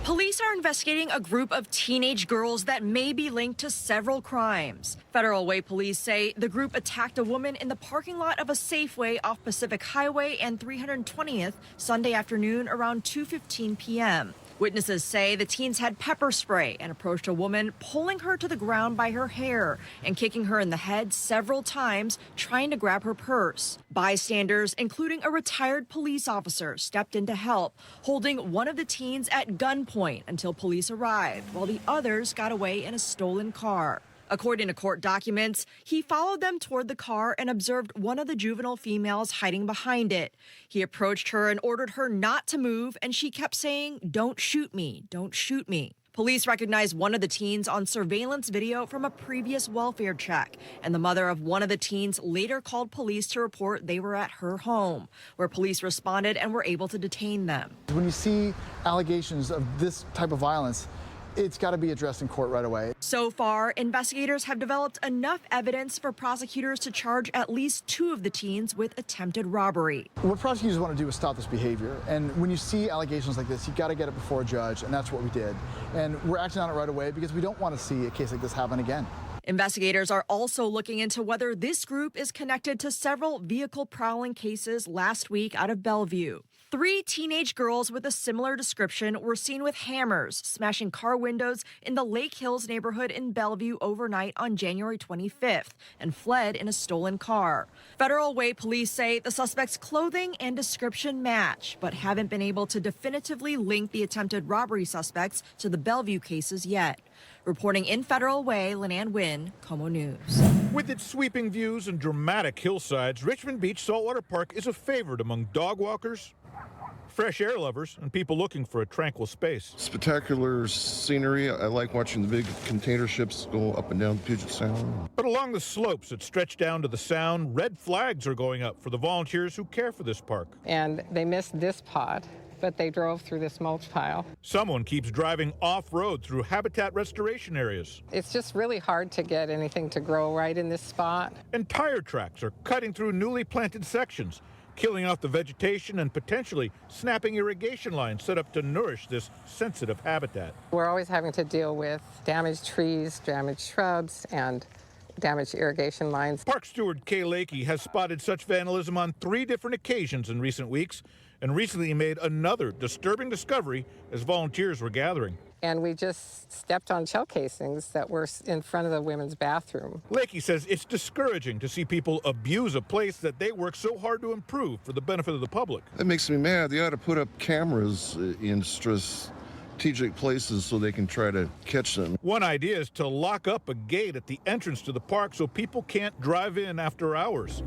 Police are investigating a group of teenage girls that may be linked to several crimes. Federal Way police say the group attacked a woman in the parking lot of a Safeway off Pacific Highway and 320th Sunday afternoon around 2:15 p.m. Witnesses say the teens had pepper spray and approached a woman, pulling her to the ground by her hair and kicking her in the head several times, trying to grab her purse. Bystanders, including a retired police officer, stepped in to help, holding one of the teens at gunpoint until police arrived, while the others got away in a stolen car. According to court documents, he followed them toward the car and observed one of the juvenile females hiding behind it. He approached her and ordered her not to move, and she kept saying, "Don't shoot me, don't shoot me." Police recognized one of the teens on surveillance video from a previous welfare check, and the mother of one of the teens later called police to report they were at her home, where police responded and were able to detain them. When you see allegations of this type of violence, it's got to be addressed in court right away. So far, investigators have developed enough evidence for prosecutors to charge at least two of the teens with attempted robbery. What prosecutors want to do is stop this behavior. And when you see allegations like this, you got to get it before a judge, and that's what we did. And we're acting on it right away because we don't want to see a case like this happen again. Investigators are also looking into whether this group is connected to several vehicle prowling cases last week out of Bellevue. 3 teenage girls with a similar description were seen with hammers smashing car windows in the Lake Hills neighborhood in Bellevue overnight on January 25th and fled in a stolen car. Federal Way police say the suspect's clothing and description match, but haven't been able to definitively link the attempted robbery suspects to the Bellevue cases yet. Reporting in Federal Way, Leanne Wynn, KOMO News. With its sweeping views and dramatic hillsides, Richmond Beach Saltwater Park is a favorite among dog walkers, fresh air lovers, and people looking for a tranquil space. Spectacular scenery. I like watching the big container ships go up and down Puget Sound. But along the slopes that stretch down to the Sound, red flags are going up for the volunteers who care for this park. And they missed this pot, but they drove through this mulch pile. Someone keeps driving off-road through habitat restoration areas. It's just really hard to get anything to grow right in this spot. And tire tracks are cutting through newly planted sections, killing off the vegetation and potentially snapping irrigation lines set up to nourish this sensitive habitat. We're always having to deal with damaged trees, damaged shrubs, and damaged irrigation lines. Park steward Kay Lakey has spotted such vandalism on 3 different occasions in recent weeks and recently made another disturbing discovery as volunteers were gathering. And we just stepped on shell casings that were in front of the women's bathroom. Lakey says it's discouraging to see people abuse a place that they work so hard to improve for the benefit of the public. That makes me mad. They ought to put up cameras in strategic places so they can try to catch them. One idea is to lock up a gate at the entrance to the park so people can't drive in after hours.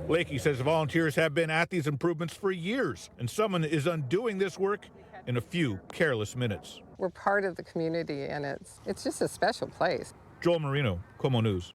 Lakey says volunteers have been at these improvements for years, and someone is undoing this work in a few careless minutes. We're part of the community, and it's just a special place. Joel Marino, KOMO News.